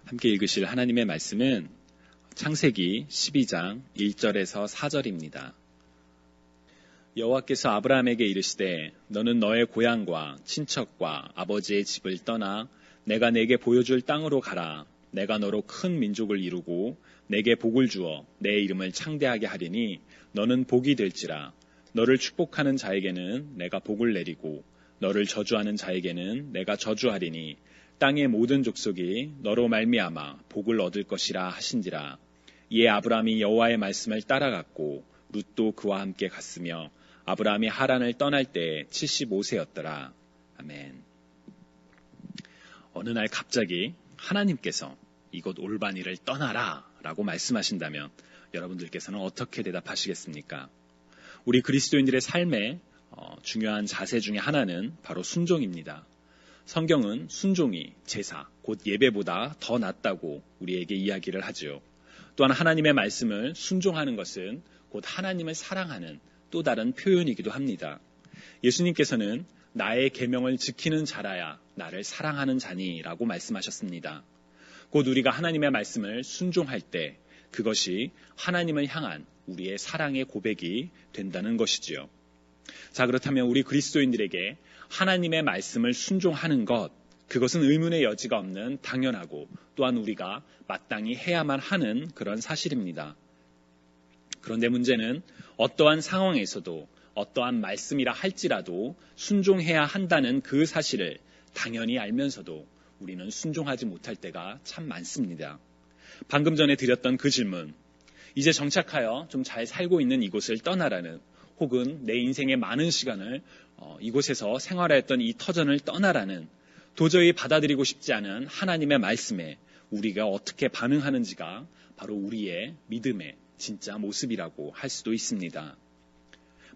함께 읽으실 하나님의 말씀은 창세기 12장 1절에서 4절입니다. 여호와께서 아브라함에게 이르시되 너는 너의 고향과 친척과 아버지의 집을 떠나 내가 내게 보여줄 땅으로 가라. 내가 너로 큰 민족을 이루고 내게 복을 주어 내 이름을 창대하게 하리니 너는 복이 될지라. 너를 축복하는 자에게는 내가 복을 내리고 너를 저주하는 자에게는 내가 저주하리니 땅의 모든 족속이 너로 말미암아 복을 얻을 것이라 하신지라. 이에 아브라함이 여호와의 말씀을 따라갔고 룻도 그와 함께 갔으며 아브라함이 하란을 떠날 때 75세였더라. 아멘. 어느 날 갑자기 하나님께서 이곳 올바니를 떠나라 라고 말씀하신다면 여러분들께서는 어떻게 대답하시겠습니까? 우리 그리스도인들의 삶의 중요한 자세 중에 하나는 바로 순종입니다. 성경은 순종이 제사, 곧 예배보다 더 낫다고 우리에게 이야기를 하죠. 또한 하나님의 말씀을 순종하는 것은 곧 하나님을 사랑하는 또 다른 표현이기도 합니다. 예수님께서는 나의 계명을 지키는 자라야 나를 사랑하는 자니라고 말씀하셨습니다. 곧 우리가 하나님의 말씀을 순종할 때 그것이 하나님을 향한 우리의 사랑의 고백이 된다는 것이지요. 자, 그렇다면 우리 그리스도인들에게 하나님의 말씀을 순종하는 것, 그것은 의문의 여지가 없는 당연하고 또한 우리가 마땅히 해야만 하는 그런 사실입니다. 그런데 문제는 어떠한 상황에서도 어떠한 말씀이라 할지라도 순종해야 한다는 그 사실을 당연히 알면서도 우리는 순종하지 못할 때가 참 많습니다. 방금 전에 드렸던 그 질문, 이제 정착하여 좀 잘 살고 있는 이곳을 떠나라는, 혹은 내 인생의 많은 시간을 이곳에서 생활했던 이 터전을 떠나라는 도저히 받아들이고 싶지 않은 하나님의 말씀에 우리가 어떻게 반응하는지가 바로 우리의 믿음의 진짜 모습이라고 할 수도 있습니다.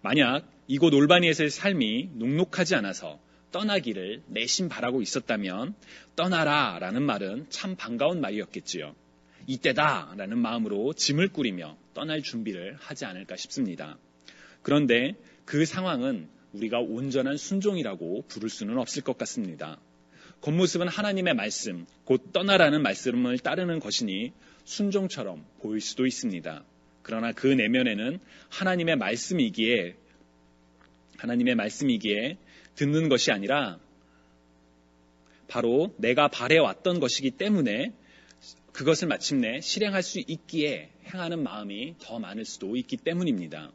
만약 이곳 올바니에서의 삶이 녹록하지 않아서 떠나기를 내심 바라고 있었다면 떠나라 라는 말은 참 반가운 말이었겠지요. 이때다 라는 마음으로 짐을 꾸리며 떠날 준비를 하지 않을까 싶습니다. 그런데 그 상황은 우리가 온전한 순종이라고 부를 수는 없을 것 같습니다. 겉모습은 하나님의 말씀, 곧 떠나라는 말씀을 따르는 것이니 순종처럼 보일 수도 있습니다. 그러나 그 내면에는 하나님의 말씀이기에 듣는 것이 아니라 바로 내가 바래왔던 것이기 때문에 그것을 마침내 실행할 수 있기에 행하는 마음이 더 많을 수도 있기 때문입니다.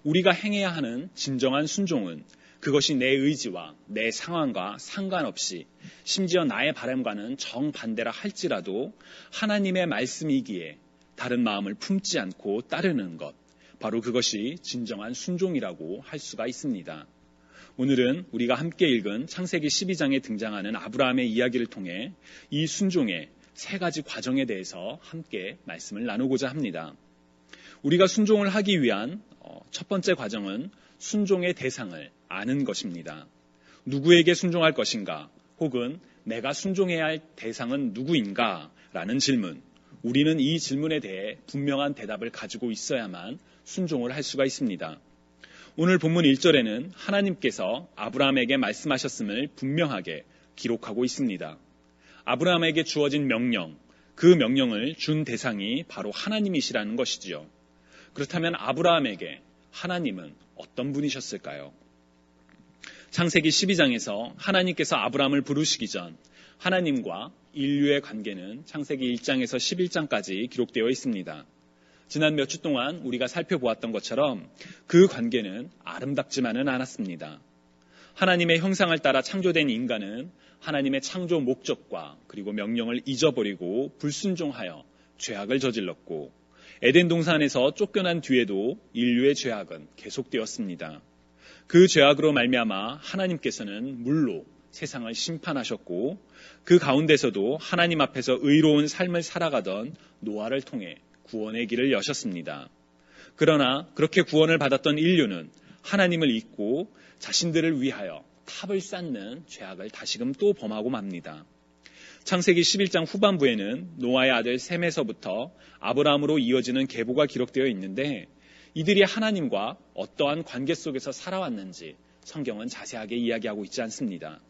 우리가 행해야 하는 진정한 순종은 그것이 내 의지와 내 상황과 상관없이 심지어 나의 바람과는 정반대라 할지라도 하나님의 말씀이기에 다른 마음을 품지 않고 따르는 것, 바로 그것이 진정한 순종이라고 할 수가 있습니다. 오늘은 우리가 함께 읽은 창세기 12장에 등장하는 아브라함의 이야기를 통해 이 순종의 세 가지 과정에 대해서 함께 말씀을 나누고자 합니다. 우리가 순종을 하기 위한 첫 번째 과정은 순종의 대상을 아는 것입니다. 누구에게 순종할 것인가, 혹은 내가 순종해야 할 대상은 누구인가 라는 질문, 우리는 이 질문에 대해 분명한 대답을 가지고 있어야만 순종을 할 수가 있습니다. 오늘 본문 1절에는 하나님께서 아브라함에게 말씀하셨음을 분명하게 기록하고 있습니다. 아브라함에게 주어진 명령, 그 명령을 준 대상이 바로 하나님이시라는 것이지요. 그렇다면 아브라함에게 하나님은 어떤 분이셨을까요? 창세기 12장에서 하나님께서 아브라함을 부르시기 전 하나님과 인류의 관계는 창세기 1장에서 11장까지 기록되어 있습니다. 지난 몇 주 동안 우리가 살펴보았던 것처럼 그 관계는 아름답지만은 않았습니다. 하나님의 형상을 따라 창조된 인간은 하나님의 창조 목적과 그리고 명령을 잊어버리고 불순종하여 죄악을 저질렀고, 에덴 동산에서 쫓겨난 뒤에도 인류의 죄악은 계속되었습니다. 그 죄악으로 말미암아 하나님께서는 물로 세상을 심판하셨고, 그 가운데서도 하나님 앞에서 의로운 삶을 살아가던 노아를 통해 구원의 길을 여셨습니다. 그러나 그렇게 구원을 받았던 인류는 하나님을 잊고 자신들을 위하여 탑을 쌓는 죄악을 다시금 또 범하고 맙니다. 창세기 11장 후반부에는 노아의 아들 셈에서부터 아브라함으로 이어지는 계보가 기록되어 있는데, 이들이 하나님과 어떠한 관계 속에서 살아왔는지 성경은 자세하게 이야기하고 있지 않습니다.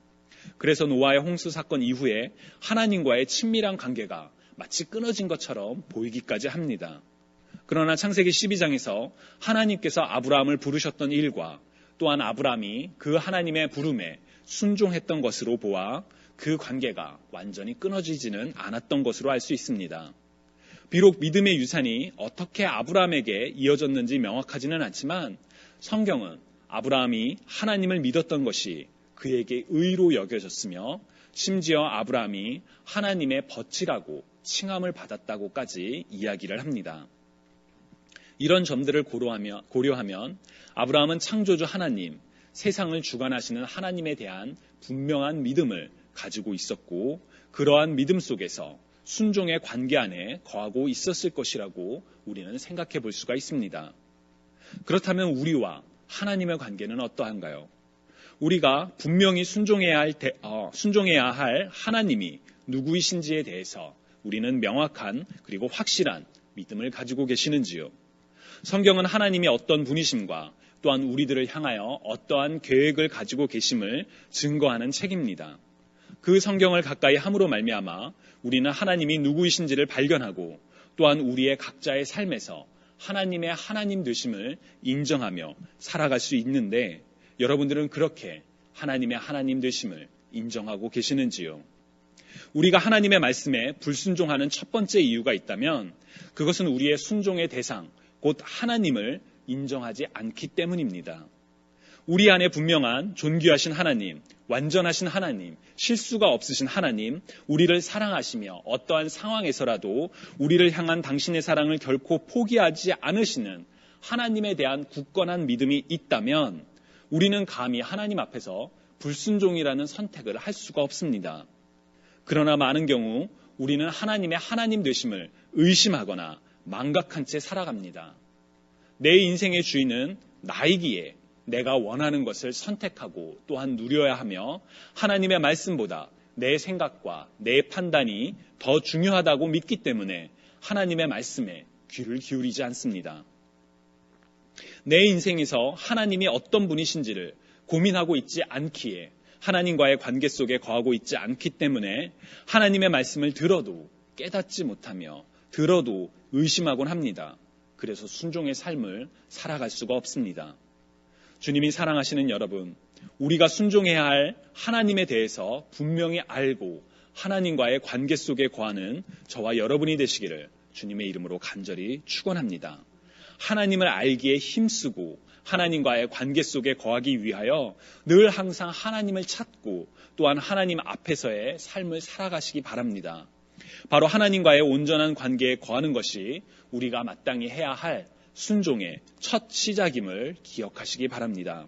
그래서 노아의 홍수 사건 이후에 하나님과의 친밀한 관계가 마치 끊어진 것처럼 보이기까지 합니다. 그러나 창세기 12장에서 하나님께서 아브라함을 부르셨던 일과 또한 아브라함이 그 하나님의 부름에 순종했던 것으로 보아 그 관계가 완전히 끊어지지는 않았던 것으로 알 수 있습니다. 비록 믿음의 유산이 어떻게 아브라함에게 이어졌는지 명확하지는 않지만 성경은 아브라함이 하나님을 믿었던 것이 그에게 의로 여겨졌으며 심지어 아브라함이 하나님의 벗이라고 칭함을 받았다고까지 이야기를 합니다. 이런 점들을 고려하면 아브라함은 창조주 하나님, 세상을 주관하시는 하나님에 대한 분명한 믿음을 가지고 있었고 그러한 믿음 속에서 순종의 관계 안에 거하고 있었을 것이라고 우리는 생각해 볼 수가 있습니다. 그렇다면 우리와 하나님의 관계는 어떠한가요? 우리가 분명히 순종해야 할 하나님이 누구이신지에 대해서 우리는 명확한 그리고 확실한 믿음을 가지고 계시는지요? 성경은 하나님이 어떤 분이심과 또한 우리들을 향하여 어떠한 계획을 가지고 계심을 증거하는 책입니다. 그 성경을 가까이 함으로 말미암아 우리는 하나님이 누구이신지를 발견하고 또한 우리의 각자의 삶에서 하나님의 하나님 되심을 인정하며 살아갈 수 있는데 여러분들은 그렇게 하나님의 하나님 되심을 인정하고 계시는지요? 우리가 하나님의 말씀에 불순종하는 첫 번째 이유가 있다면 그것은 우리의 순종의 대상, 곧 하나님을 인정하지 않기 때문입니다. 우리 안에 분명한 존귀하신 하나님, 완전하신 하나님, 실수가 없으신 하나님, 우리를 사랑하시며 어떠한 상황에서라도 우리를 향한 당신의 사랑을 결코 포기하지 않으시는 하나님에 대한 굳건한 믿음이 있다면 우리는 감히 하나님 앞에서 불순종이라는 선택을 할 수가 없습니다. 그러나 많은 경우 우리는 하나님의 하나님 되심을 의심하거나 망각한 채 살아갑니다. 내 인생의 주인은 나이기에 내가 원하는 것을 선택하고 또한 누려야 하며 하나님의 말씀보다 내 생각과 내 판단이 더 중요하다고 믿기 때문에 하나님의 말씀에 귀를 기울이지 않습니다. 내 인생에서 하나님이 어떤 분이신지를 고민하고 있지 않기에 하나님과의 관계 속에 거하고 있지 않기 때문에 하나님의 말씀을 들어도 깨닫지 못하며 들어도 의심하곤 합니다. 그래서 순종의 삶을 살아갈 수가 없습니다. 주님이 사랑하시는 여러분, 우리가 순종해야 할 하나님에 대해서 분명히 알고 하나님과의 관계 속에 거하는 저와 여러분이 되시기를 주님의 이름으로 간절히 축원합니다. 하나님을 알기에 힘쓰고 하나님과의 관계 속에 거하기 위하여 늘 항상 하나님을 찾고 또한 하나님 앞에서의 삶을 살아가시기 바랍니다. 바로 하나님과의 온전한 관계에 거하는 것이 우리가 마땅히 해야 할 순종의 첫 시작임을 기억하시기 바랍니다.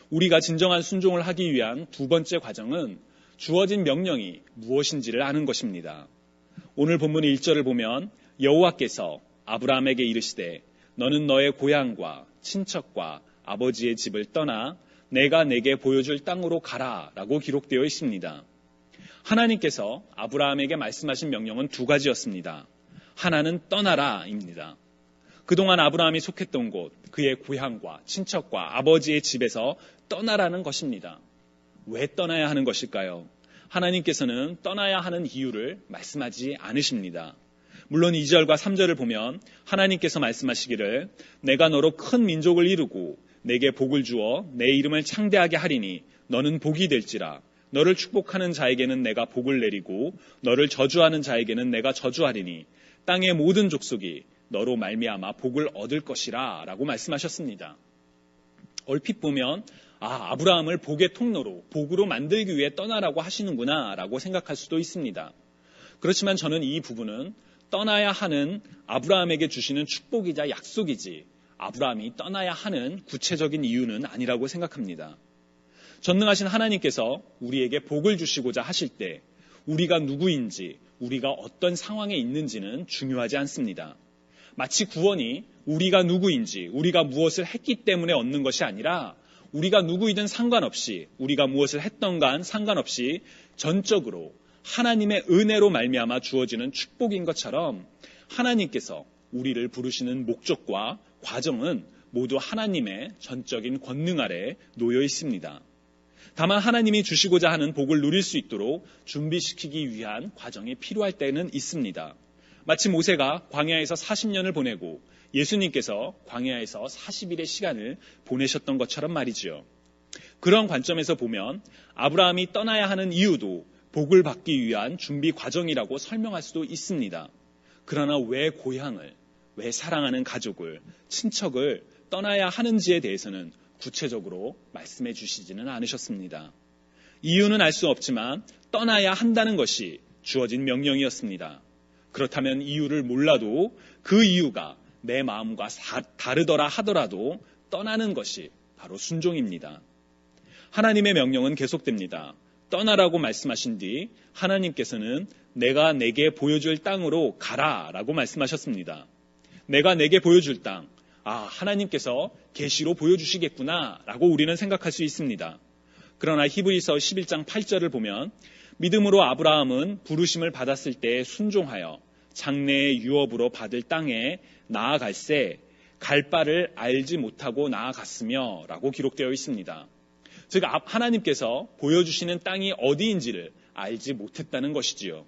우리가 진정한 순종을 하기 위한 두 번째 과정은 주어진 명령이 무엇인지를 아는 것입니다. 오늘 본문 1절을 보면 여호와께서 아브라함에게 이르시되 너는 너의 고향과 친척과 아버지의 집을 떠나 내가 내게 보여줄 땅으로 가라 라고 기록되어 있습니다. 하나님께서 아브라함에게 말씀하신 명령은 두 가지였습니다. 하나는 떠나라입니다. 그동안 아브라함이 속했던 곳, 그의 고향과 친척과 아버지의 집에서 떠나라는 것입니다. 왜 떠나야 하는 것일까요? 하나님께서는 떠나야 하는 이유를 말씀하지 않으십니다. 물론 2절과 3절을 보면 하나님께서 말씀하시기를 내가 너로 큰 민족을 이루고 내게 복을 주어 내 이름을 창대하게 하리니 너는 복이 될지라 너를 축복하는 자에게는 내가 복을 내리고 너를 저주하는 자에게는 내가 저주하리니 땅의 모든 족속이 너로 말미암아 복을 얻을 것이라 라고 말씀하셨습니다. 얼핏 보면 아브라함을 복의 통로로 복으로 만들기 위해 떠나라고 하시는구나 라고 생각할 수도 있습니다. 그렇지만 저는 이 부분은 떠나야 하는 아브라함에게 주시는 축복이자 약속이지 아브라함이 떠나야 하는 구체적인 이유는 아니라고 생각합니다. 전능하신 하나님께서 우리에게 복을 주시고자 하실 때 우리가 누구인지 우리가 어떤 상황에 있는지는 중요하지 않습니다. 마치 구원이 우리가 누구인지 우리가 무엇을 했기 때문에 얻는 것이 아니라 우리가 누구이든 상관없이 우리가 무엇을 했던간 상관없이 전적으로 하나님의 은혜로 말미암아 주어지는 축복인 것처럼 하나님께서 우리를 부르시는 목적과 과정은 모두 하나님의 전적인 권능 아래 놓여 있습니다. 다만 하나님이 주시고자 하는 복을 누릴 수 있도록 준비시키기 위한 과정이 필요할 때는 있습니다. 마치 모세가 광야에서 40년을 보내고 예수님께서 광야에서 40일의 시간을 보내셨던 것처럼 말이지요. 그런 관점에서 보면 아브라함이 떠나야 하는 이유도 복을 받기 위한 준비 과정이라고 설명할 수도 있습니다. 그러나 왜 고향을, 왜 사랑하는 가족을, 친척을 떠나야 하는지에 대해서는 구체적으로 말씀해 주시지는 않으셨습니다. 이유는 알 수 없지만 떠나야 한다는 것이 주어진 명령이었습니다. 그렇다면 이유를 몰라도 그 이유가 내 마음과 다르더라 하더라도 떠나는 것이 바로 순종입니다. 하나님의 명령은 계속됩니다. 떠나라고 말씀하신 뒤 하나님께서는 내가 내게 보여줄 땅으로 가라라고 말씀하셨습니다. 내가 내게 보여줄 땅, 하나님께서 계시로 보여주시겠구나 라고 우리는 생각할 수 있습니다. 그러나 히브리서 11장 8절을 보면 믿음으로 아브라함은 부르심을 받았을 때 순종하여 장래의 유업으로 받을 땅에 나아갈새 갈 바를 알지 못하고 나아갔으며 라고 기록되어 있습니다. 즉 하나님께서 보여주시는 땅이 어디인지를 알지 못했다는 것이지요.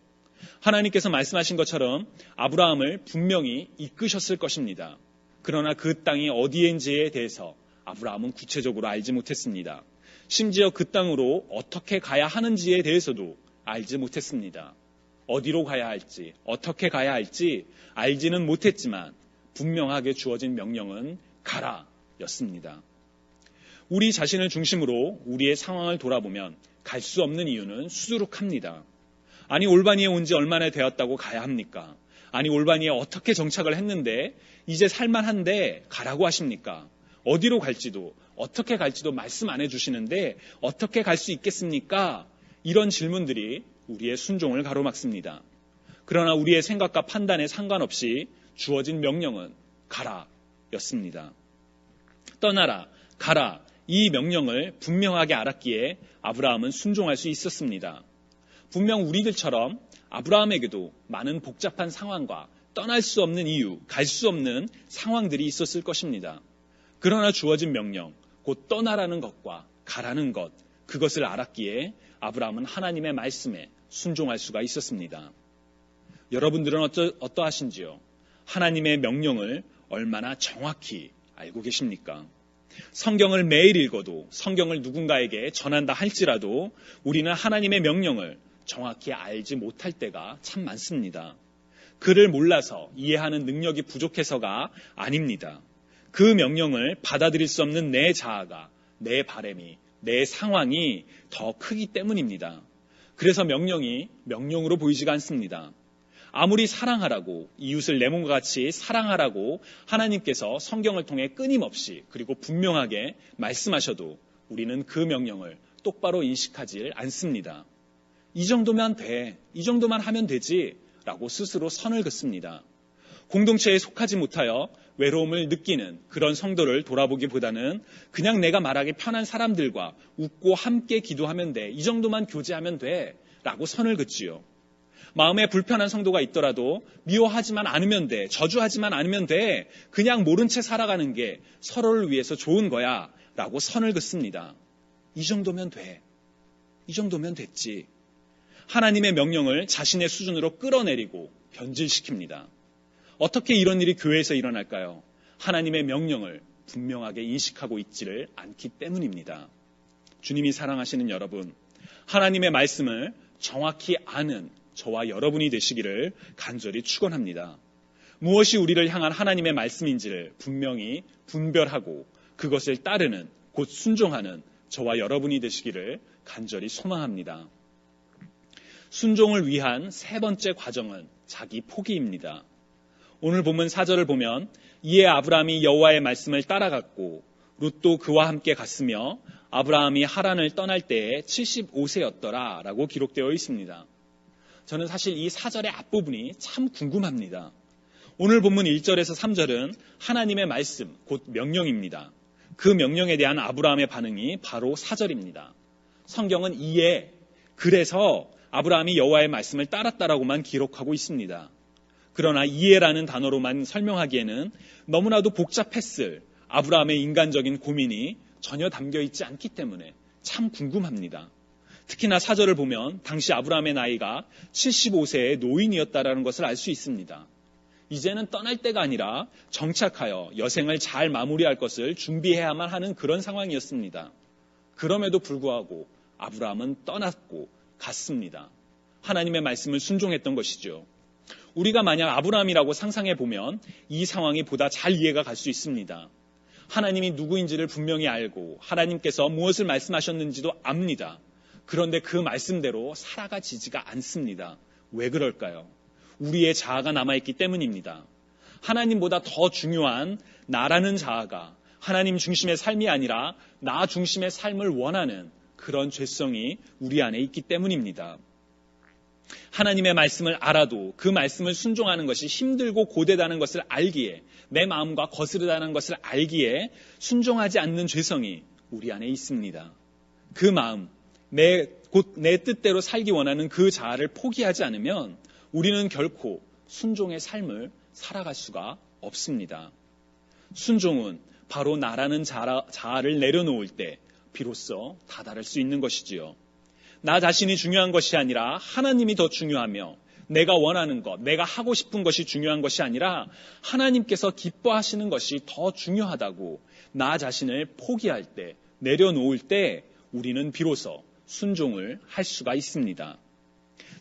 하나님께서 말씀하신 것처럼 아브라함을 분명히 이끄셨을 것입니다. 그러나 그 땅이 어디인지에 대해서 아브라함은 구체적으로 알지 못했습니다. 심지어 그 땅으로 어떻게 가야 하는지에 대해서도 알지 못했습니다. 어디로 가야 할지, 어떻게 가야 할지 알지는 못했지만 분명하게 주어진 명령은 가라 였습니다. 우리 자신을 중심으로 우리의 상황을 돌아보면 갈 수 없는 이유는 수두룩합니다. 아니 올바니에 온 지 얼마나 되었다고 가야 합니까? 아니 올바니에 어떻게 정착을 했는데 이제 살만한데 가라고 하십니까? 어디로 갈지도 어떻게 갈지도 말씀 안 해주시는데 어떻게 갈 수 있겠습니까? 이런 질문들이 우리의 순종을 가로막습니다. 그러나 우리의 생각과 판단에 상관없이 주어진 명령은 가라 였습니다. 떠나라, 가라 이 명령을 분명하게 알았기에 아브라함은 순종할 수 있었습니다. 분명 우리들처럼 아브라함에게도 많은 복잡한 상황과 떠날 수 없는 이유, 갈 수 없는 상황들이 있었을 것입니다. 그러나 주어진 명령, 곧 떠나라는 것과 가라는 것, 그것을 알았기에 아브라함은 하나님의 말씀에 순종할 수가 있었습니다. 여러분들은 어떠하신지요? 하나님의 명령을 얼마나 정확히 알고 계십니까? 성경을 매일 읽어도 성경을 누군가에게 전한다 할지라도 우리는 하나님의 명령을 정확히 알지 못할 때가 참 많습니다. 그를 몰라서 이해하는 능력이 부족해서가 아닙니다. 그 명령을 받아들일 수 없는 내 자아가, 내 바람이, 내 상황이 더 크기 때문입니다. 그래서 명령이 명령으로 보이지가 않습니다. 아무리 사랑하라고, 이웃을 내 몸과 같이 사랑하라고 하나님께서 성경을 통해 끊임없이 그리고 분명하게 말씀하셔도 우리는 그 명령을 똑바로 인식하지 않습니다. 이 정도면 돼, 이 정도만 하면 되지 라고 스스로 선을 긋습니다. 공동체에 속하지 못하여 외로움을 느끼는 그런 성도를 돌아보기보다는 그냥 내가 말하기 편한 사람들과 웃고 함께 기도하면 돼, 이 정도만 교제하면 돼 라고 선을 긋지요. 마음에 불편한 성도가 있더라도 미워하지만 않으면 돼, 저주하지만 않으면 돼, 그냥 모른 채 살아가는 게 서로를 위해서 좋은 거야 라고 선을 긋습니다. 이 정도면 돼, 이 정도면 됐지. 하나님의 명령을 자신의 수준으로 끌어내리고 변질시킵니다. 어떻게 이런 일이 교회에서 일어날까요? 하나님의 명령을 분명하게 인식하고 있지를 않기 때문입니다. 주님이 사랑하시는 여러분, 하나님의 말씀을 정확히 아는 저와 여러분이 되시기를 간절히 축원합니다. 무엇이 우리를 향한 하나님의 말씀인지를 분명히 분별하고 그것을 따르는, 곧 순종하는 저와 여러분이 되시기를 간절히 소망합니다. 순종을 위한 세 번째 과정은 자기 포기입니다. 오늘 본문 4절을 보면 이에 아브라함이 여호와의 말씀을 따라갔고 룻도 그와 함께 갔으며 아브라함이 하란을 떠날 때에 75세였더라 라고 기록되어 있습니다. 저는 사실 이 4절의 앞부분이 참 궁금합니다. 오늘 본문 1절에서 3절은 하나님의 말씀, 곧 명령입니다. 그 명령에 대한 아브라함의 반응이 바로 4절입니다. 성경은 이에, 그래서 아브라함이 여호와의 말씀을 따랐다라고만 기록하고 있습니다. 그러나 이해라는 단어로만 설명하기에는 너무나도 복잡했을 아브라함의 인간적인 고민이 전혀 담겨 있지 않기 때문에 참 궁금합니다. 특히나 4절을 보면 당시 아브라함의 나이가 75세의 노인이었다라는 것을 알 수 있습니다. 이제는 떠날 때가 아니라 정착하여 여생을 잘 마무리할 것을 준비해야만 하는 그런 상황이었습니다. 그럼에도 불구하고 아브라함은 떠났고 갔습니다. 하나님의 말씀을 순종했던 것이죠. 우리가 만약 아브라함이라고 상상해 보면 이 상황이 보다 잘 이해가 갈 수 있습니다. 하나님이 누구인지를 분명히 알고 하나님께서 무엇을 말씀하셨는지도 압니다. 그런데 그 말씀대로 살아가지지가 않습니다. 왜 그럴까요? 우리의 자아가 남아있기 때문입니다. 하나님보다 더 중요한 나라는 자아가 하나님 중심의 삶이 아니라 나 중심의 삶을 원하는 그런 죄성이 우리 안에 있기 때문입니다. 하나님의 말씀을 알아도 그 말씀을 순종하는 것이 힘들고 고되다는 것을 알기에, 내 마음과 거스르다는 것을 알기에 순종하지 않는 죄성이 우리 안에 있습니다. 그 마음, 곧 내 뜻대로 살기 원하는 그 자아를 포기하지 않으면 우리는 결코 순종의 삶을 살아갈 수가 없습니다. 순종은 바로 나라는 자아를 내려놓을 때 비로소 다다를 수 있는 것이지요. 나 자신이 중요한 것이 아니라 하나님이 더 중요하며 내가 원하는 것, 내가 하고 싶은 것이 중요한 것이 아니라 하나님께서 기뻐하시는 것이 더 중요하다고 나 자신을 포기할 때, 내려놓을 때 우리는 비로소 순종을 할 수가 있습니다.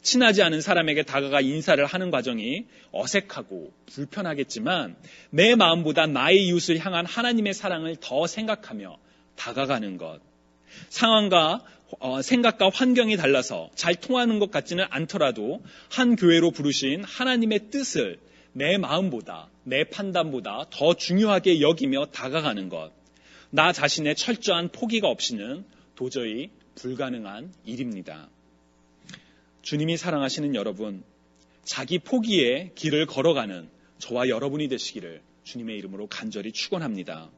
친하지 않은 사람에게 다가가 인사를 하는 과정이 어색하고 불편하겠지만 내 마음보다 나의 이웃을 향한 하나님의 사랑을 더 생각하며 다가가는 것. 상황과 생각과 환경이 달라서 잘 통하는 것 같지는 않더라도 한 교회로 부르신 하나님의 뜻을 내 마음보다, 내 판단보다 더 중요하게 여기며 다가가는 것. 나 자신의 철저한 포기가 없이는 도저히 불가능한 일입니다. 주님이 사랑하시는 여러분, 자기 포기의 길을 걸어가는 저와 여러분이 되시기를 주님의 이름으로 간절히 축원합니다.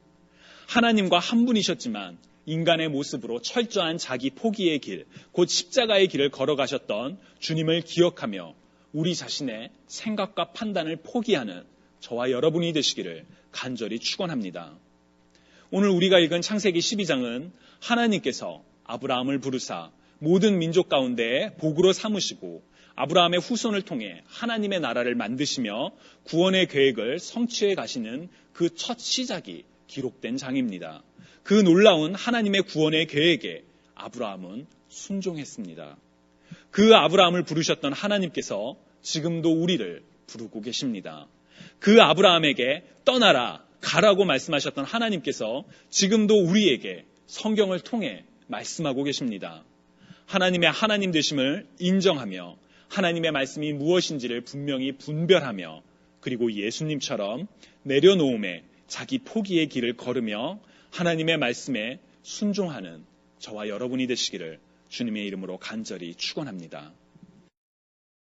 하나님과 한 분이셨지만 인간의 모습으로 철저한 자기 포기의 길, 곧 십자가의 길을 걸어가셨던 주님을 기억하며 우리 자신의 생각과 판단을 포기하는 저와 여러분이 되시기를 간절히 축원합니다. 오늘 우리가 읽은 창세기 12장은 하나님께서 아브라함을 부르사 모든 민족 가운데 복으로 삼으시고 아브라함의 후손을 통해 하나님의 나라를 만드시며 구원의 계획을 성취해 가시는 그 첫 시작이 기록된 장입니다. 그 놀라운 하나님의 구원의 계획에 아브라함은 순종했습니다. 그 아브라함을 부르셨던 하나님께서 지금도 우리를 부르고 계십니다. 그 아브라함에게 떠나라, 가라고 말씀하셨던 하나님께서 지금도 우리에게 성경을 통해 말씀하고 계십니다. 하나님의 하나님 되심을 인정하며 하나님의 말씀이 무엇인지를 분명히 분별하며 그리고 예수님처럼 내려놓음에 자기 포기의 길을 걸으며 하나님의 말씀에 순종하는 저와 여러분이 되시기를 주님의 이름으로 간절히 축원합니다.